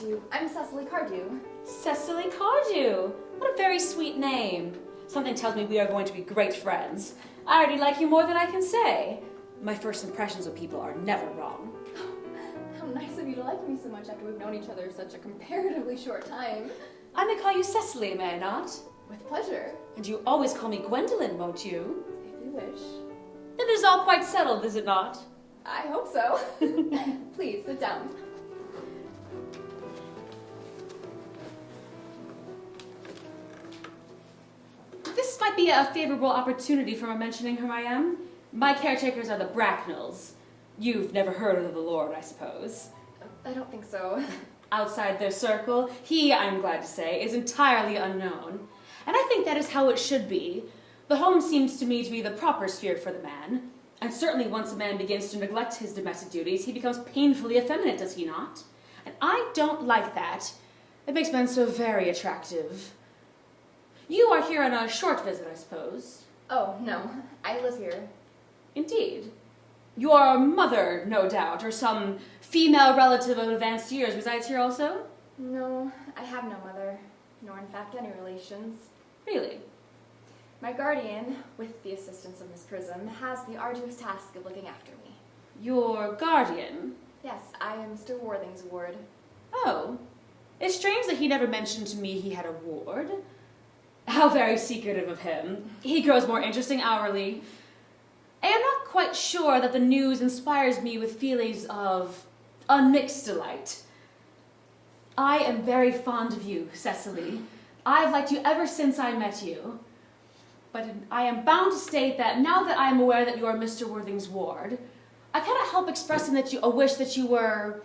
to you. I'm Cecily Cardew. Cecily Cardew? What a very sweet name. Something tells me we are going to be great friends. I already like you more than I can say. My first impressions of people are never wrong. How nice of you to like me so much after we've known each other such a comparatively short time. I may call you Cecily, may I not? With pleasure. And you always call me Gwendolyn, won't you? If you wish. Then it is all quite settled, is it not? I hope so. Please, sit down. This might be a favorable opportunity for mentioning who I am. My caretakers are the Bracknells. You've never heard of the Lord, I suppose. I don't think so. Outside their circle, he, I'm glad to say, is entirely unknown. And I think that is how it should be. The home seems to me to be the proper sphere for the man. And certainly once a man begins to neglect his domestic duties, he becomes painfully effeminate, does he not? And I don't like that. It makes men so very attractive. You are here on a short visit, I suppose. Oh, no. I live here. Indeed. Your mother, no doubt, or some female relative of advanced years resides here also? No, I have no mother, nor in fact any relations. Really? My guardian, with the assistance of Miss Prism, has the arduous task of looking after me. Your guardian? Yes, I am Mr. Worthing's ward. Oh. It's strange that he never mentioned to me he had a ward. How very secretive of him. He grows more interesting hourly. I am not quite sure that the news inspires me with feelings of unmixed delight. I am very fond of you, Cecily. I've liked you ever since I met you. But I am bound to state that now that I am aware that you are Mr. Worthing's ward, I cannot help expressing a wish that you were,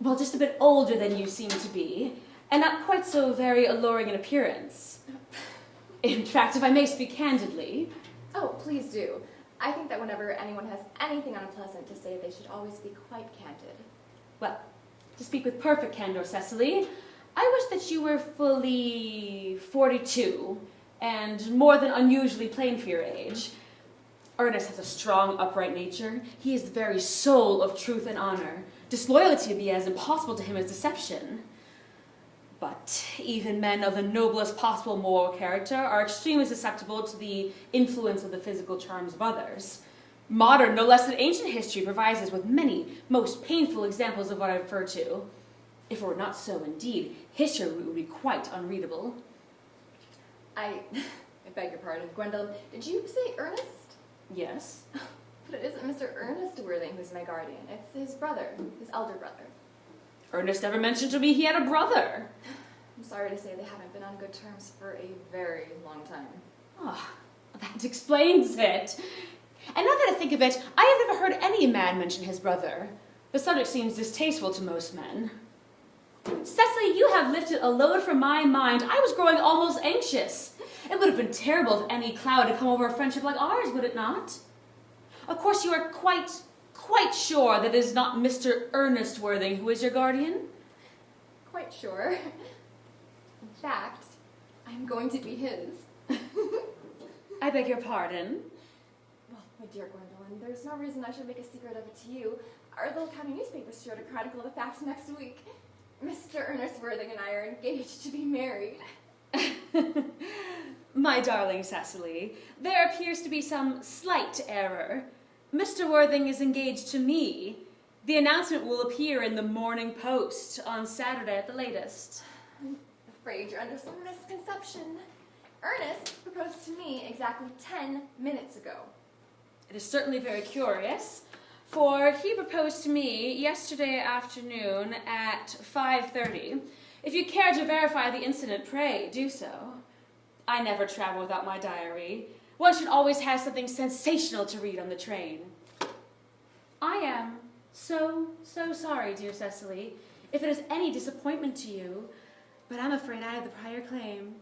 well, just a bit older than you seem to be, and not quite so very alluring in appearance. In fact, if I may speak candidly... Oh, please do. I think that whenever anyone has anything unpleasant to say, they should always be quite candid. Well, to speak with perfect candor, Cecily, I wish that you were fully 42, and more than unusually plain for your age. Ernest has a strong, upright nature. He is the very soul of truth and honor. Disloyalty would be as impossible to him as deception. But even men of the noblest possible moral character are extremely susceptible to the influence of the physical charms of others. Modern, no less than ancient history provides us with many most painful examples of what I refer to. If it were not so, indeed, history would be quite unreadable. I beg your pardon, Gwendolyn. Did you say Ernest? Yes. But it isn't Mr. Ernest Worthing who's my guardian. It's his brother, his elder brother. Ernest never mentioned to me he had a brother. I'm sorry to say they haven't been on good terms for a very long time. Ah, that explains it. And now that I think of it, I have never heard any man mention his brother. The subject seems distasteful to most men. Cecily, you have lifted a load from my mind. I was growing almost anxious. It would have been terrible if any cloud had come over a friendship like ours, would it not? Of course, you are quite sure that it is not Mr. Ernest Worthing who is your guardian? Quite sure. In fact, I'm going to be his. I beg your pardon? Well, my dear Gwendolyn, there's no reason I should make a secret of it to you. Our little county newspaper is sure to chronicle the facts next week. Mr. Ernest Worthing and I are engaged to be married. My darling Cecily, there appears to be some slight error. Mr. Worthing is engaged to me. The announcement will appear in the Morning Post on Saturday at the latest. I'm afraid you're under some misconception. Ernest proposed to me exactly 10 minutes ago. It is certainly very curious, for he proposed to me yesterday afternoon at 5:30. If you care to verify the incident, pray do so. I never travel without my diary. One should always have something sensational to read on the train. I am so sorry, dear Cecily, if it is any disappointment to you, but I'm afraid I have the prior claim.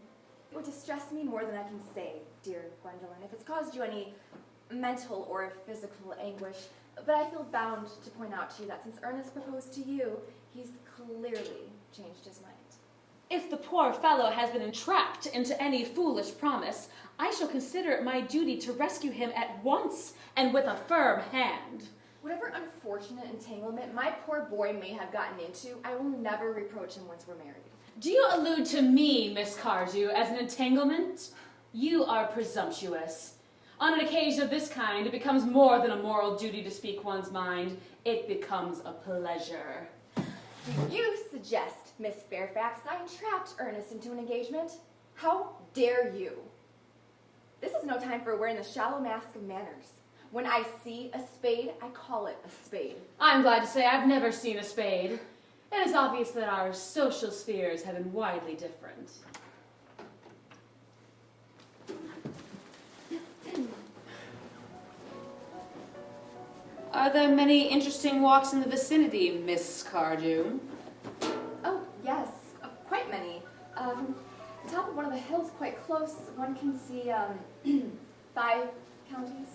It would distress me more than I can say, dear Gwendolyn, if it's caused you any mental or physical anguish, but I feel bound to point out to you that since Ernest proposed to you, he's clearly changed his mind. If the poor fellow has been entrapped into any foolish promise, I shall consider it my duty to rescue him at once and with a firm hand. Whatever unfortunate entanglement my poor boy may have gotten into, I will never reproach him once we're married. Do you allude to me, Miss Cardew, as an entanglement? You are presumptuous. On an occasion of this kind, it becomes more than a moral duty to speak one's mind. It becomes a pleasure. Do you suggest, Miss Fairfax, I entrapped Ernest into an engagement? How dare you? This is no time for wearing the shallow mask of manners. When I see a spade, I call it a spade. I'm glad to say I've never seen a spade. It is obvious that our social spheres have been widely different. Are there many interesting walks in the vicinity, Miss Cardew? Oh, yes, quite many. The top of one of the hills quite close, one can see 5 counties.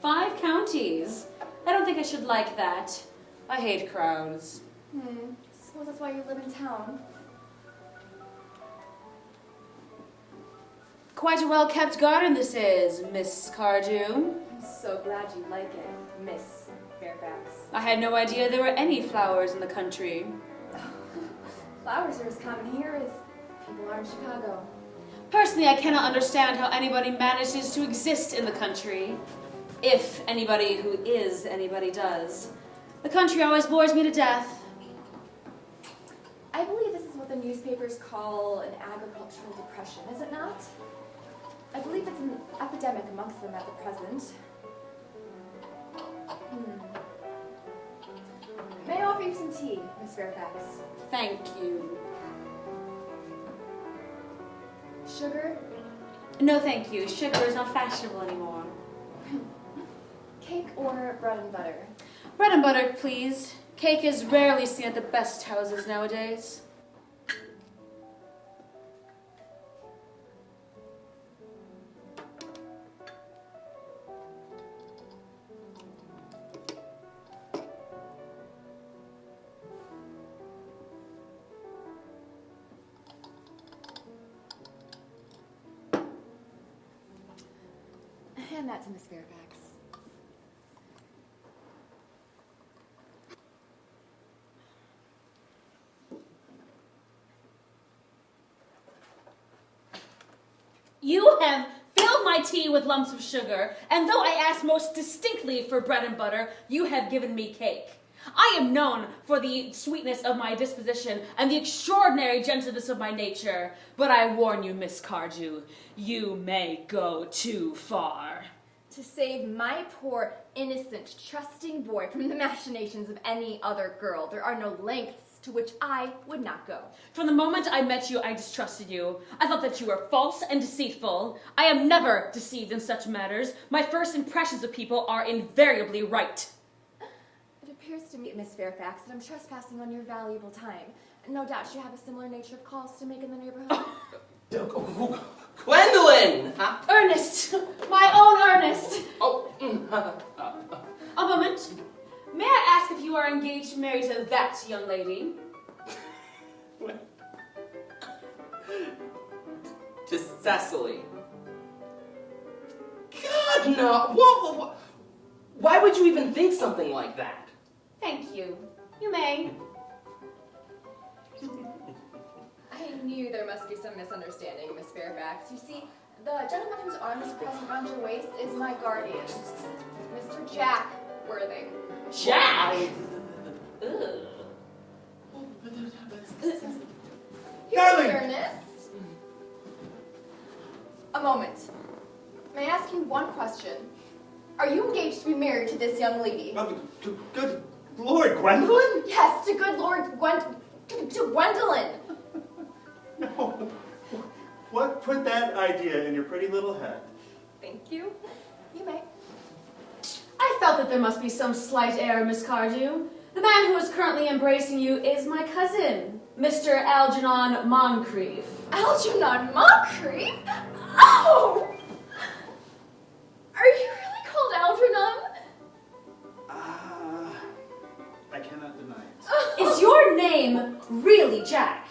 5 counties? I don't think I should like that. I hate crowds. Suppose that's why you live in town. Quite a well-kept garden this is, Miss Cardew. I'm so glad you like it, Miss Fairfax. I had no idea there were any flowers in the country. Flowers are as common here as people are in Chicago. Personally, I cannot understand how anybody manages to exist in the country. If anybody who is anybody does. The country always bores me to death. I believe this is what the newspapers call an agricultural depression, is it not? I believe it's an epidemic amongst them at the present. May I offer you some tea, Miss Fairfax? Thank you. Sugar? No, thank you. Sugar is not fashionable anymore. Cake or bread and butter? Bread and butter, please. Cake is rarely seen at the best houses nowadays. Hand that to Miss Fairfax. You have filled my tea with lumps of sugar, and though I asked most distinctly for bread and butter, you have given me cake. I am known for the sweetness of my disposition and the extraordinary gentleness of my nature, but I warn you, Miss Cardew, you may go too far. To save my poor, innocent, trusting boy from the machinations of any other girl, there are no lengths to which I would not go. From the moment I met you, I distrusted you. I thought that you were false and deceitful. I am never deceived in such matters. My first impressions of people are invariably right. It appears to me, Miss Fairfax, that I'm trespassing on your valuable time. No doubt you have a similar nature of calls to make in the neighborhood. Gwendolyn! Ernest! My own Ernest! Oh. A moment. May I ask if you are engaged to marry to that young lady? To Cecily. God, no. What? Why would you even think something like that? Thank you. You may. I knew there must be some misunderstanding, Miss Fairfax. You see, the gentleman whose arm is present around your waist is my guardian, Mr. Jack Worthing. Jack? Here's Ernest. A moment. May I ask you one question? Are you engaged to be married to this young lady? Good Lord, Gwendolyn? Yes, to good Lord to Gwendolyn. No. What put that idea in your pretty little head? Thank you. You may. I felt that there must be some slight error, Miss Cardew. The man who is currently embracing you is my cousin, Mr. Algernon Moncreif. Algernon Moncreif? Oh! Are you really called Algernon? I cannot deny it. Is your name really Jack?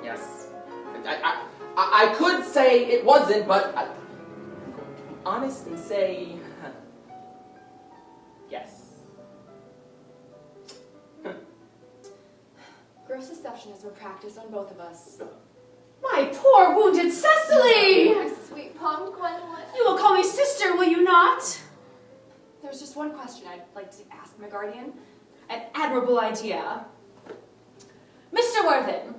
Yes. I could say it wasn't, but I'm honest and say yes. Gross deception has been practiced on both of us. My poor wounded Cecily! My sweet palm, Gwendolyn. You will call me sister, will you not? There's just one question I'd like to ask my guardian. An admirable idea. Mr. Worthing,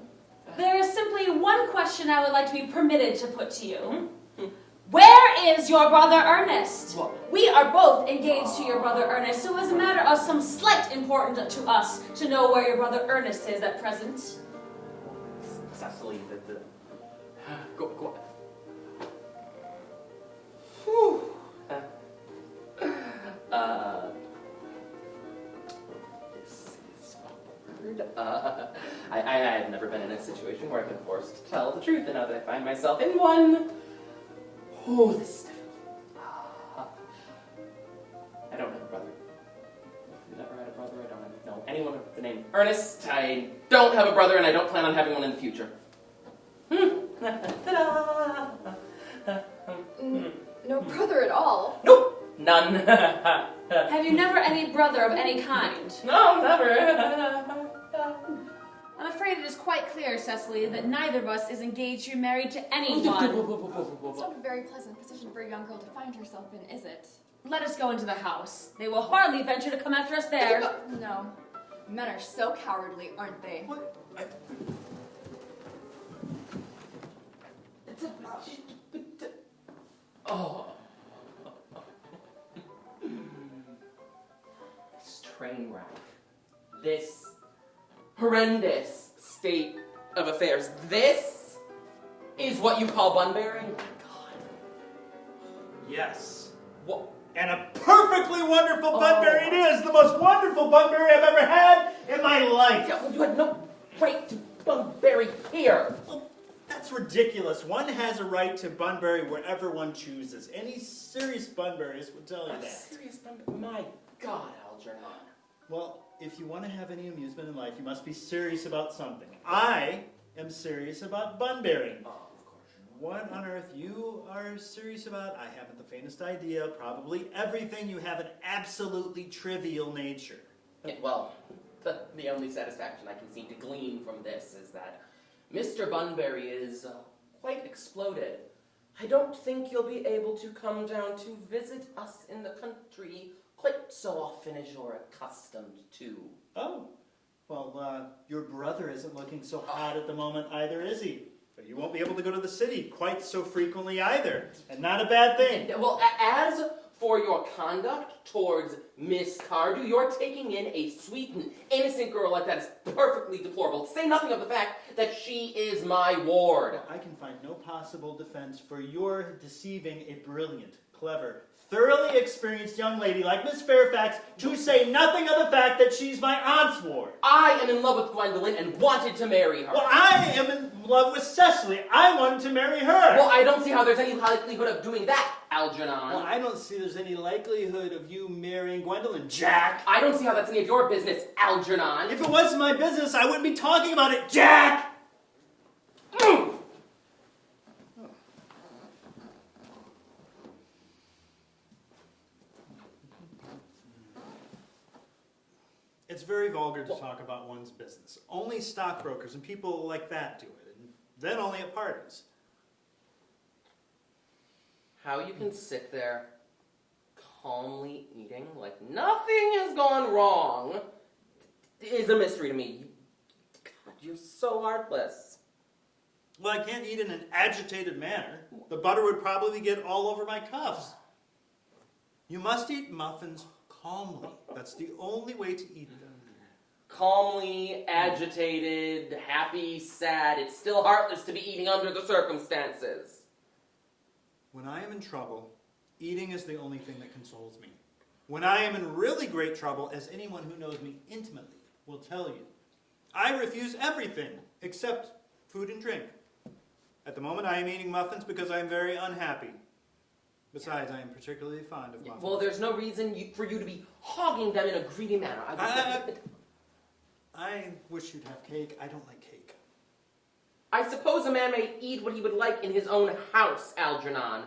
there is simply one question I would like to be permitted to put to you. Where is your brother Ernest? What? We are both engaged to your brother Ernest, so it's a matter of some slight importance to us to know where your brother Ernest is at present. Cecily, go. Whew. This is awkward. I have never been in a situation where I've been forced to tell the truth, and now that I find myself in one, this is difficult. I don't have a brother. I've never had a brother. I don't know anyone with the name Ernest. I don't have a brother, and I don't plan on having one in the future. Ta-da! No brother at all. Nope, none. Have you never any brother of any kind? No, never. I'm afraid it is quite clear, Cecily, that neither of us is engaged or married to anyone. It's not a very pleasant position for a young girl to find herself in, is it? Let us go into the house. They will hardly venture to come after us there. No. Men are so cowardly, aren't they? What? Oh. This train wreck. This horrendous state of affairs. This is what you call Bunbury? Oh my God. Yes. What? And a perfectly wonderful Bunbury it is! The most wonderful Bunbury I've ever had in my life! Yeah, well, you had no right to Bunbury here. Well, that's ridiculous. One has a right to Bunbury wherever one chooses. Any serious Bunburys would tell you that. Serious Bunbury? My God, Algernon. Well, if you want to have any amusement in life, you must be serious about something. I am serious about Bunbury. Oh, of course. What on earth you are serious about? I haven't the faintest idea. Probably everything. You have an absolutely trivial nature. Yeah, well, the only satisfaction I can seem to glean from this is that Mr. Bunbury is quite exploded. I don't think you'll be able to come down to visit us in the country quite so often as you're accustomed to. Oh, well, your brother isn't looking so hot at the moment either, is he? But you won't be able to go to the city quite so frequently either, and not a bad thing. Well, as for your conduct towards Miss Cardew, you're taking in a sweet and innocent girl like that is perfectly deplorable. To say nothing of the fact that she is my ward. I can find no possible defense for your deceiving a brilliant, clever, thoroughly experienced young lady like Miss Fairfax, to say nothing of the fact that she's my aunt's ward. I am in love with Gwendolyn and wanted to marry her. Well, I am in love with Cecily. I wanted to marry her. Well, I don't see how there's any likelihood of doing that, Algernon. Well, I don't see there's any likelihood of you marrying Gwendolyn, Jack. I don't see how that's any of your business, Algernon. If it was my business, I wouldn't be talking about it, Jack! It's very vulgar to talk about one's business. Only stockbrokers and people like that do it, and then only at parties. How you can sit there calmly eating like nothing has gone wrong is a mystery to me. God, you're so heartless. Well, I can't eat in an agitated manner. The butter would probably get all over my cuffs. You must eat muffins calmly. That's the only way to eat them. Calmly, agitated, happy, sad. It's still heartless to be eating under the circumstances. When I am in trouble, eating is the only thing that consoles me. When I am in really great trouble, as anyone who knows me intimately will tell you, I refuse everything except food and drink. At the moment, I am eating muffins because I am very unhappy. Besides, I am particularly fond of muffins. Well, there's no reason for you to be hogging them in a greedy manner. I wish you'd have cake. I don't like cake. I suppose a man may eat what he would like in his own house, Algernon.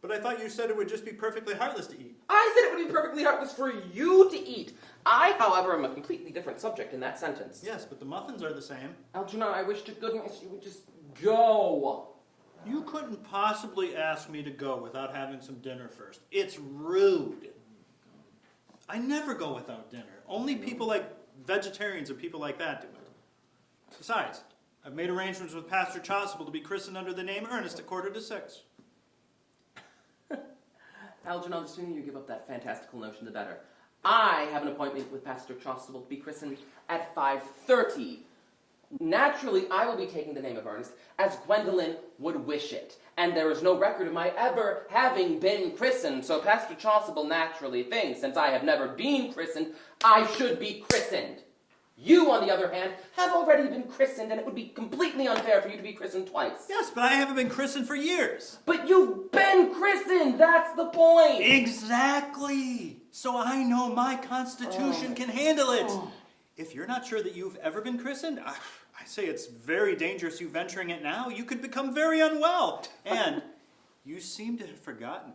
But I thought you said it would just be perfectly heartless to eat. I said it would be perfectly heartless for you to eat. I, however, am a completely different subject in that sentence. Yes, but the muffins are the same. Algernon, I wish to goodness you would just go. You couldn't possibly ask me to go without having some dinner first. It's rude. I never go without dinner. Only people like vegetarians and people like that do it. Besides, I've made arrangements with Pastor Chasuble to be christened under the name Earnest at 5:45. Algernon, the sooner you give up that fantastical notion, the better. I have an appointment with Pastor Chasuble to be christened at 5:30. Naturally, I will be taking the name of Ernest, as Gwendolyn would wish it. And there is no record of my ever having been christened, so Pastor Chasuble naturally thinks, since I have never been christened, I should be christened. You, on the other hand, have already been christened, and it would be completely unfair for you to be christened twice. Yes, but I haven't been christened for years. But you've been christened, that's the point. Exactly. So I know my constitution can handle it. If you're not sure that you've ever been christened, I say it's very dangerous you venturing it now. You could become very unwell. And you seem to have forgotten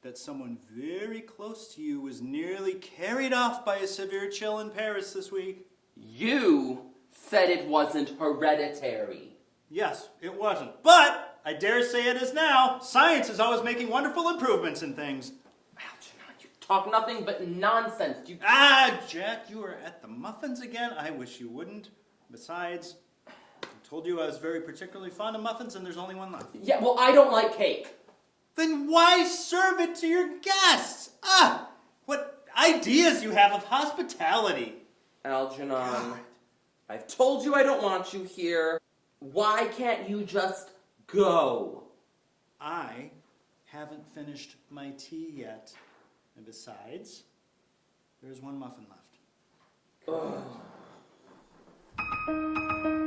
that someone very close to you was nearly carried off by a severe chill in Paris this week. You said it wasn't hereditary. Yes, it wasn't. But I dare say it is now. Science is always making wonderful improvements in things. Algernon, you talk nothing but nonsense. Jack, you are at the muffins again? I wish you wouldn't. Besides, I told you I was very particularly fond of muffins, and there's only one left. Yeah, well, I don't like cake. Then why serve it to your guests? What ideas you have of hospitality. Algernon, God. I've told you I don't want you here. Why can't you just go? I haven't finished my tea yet. And besides, there's one muffin left. Ugh.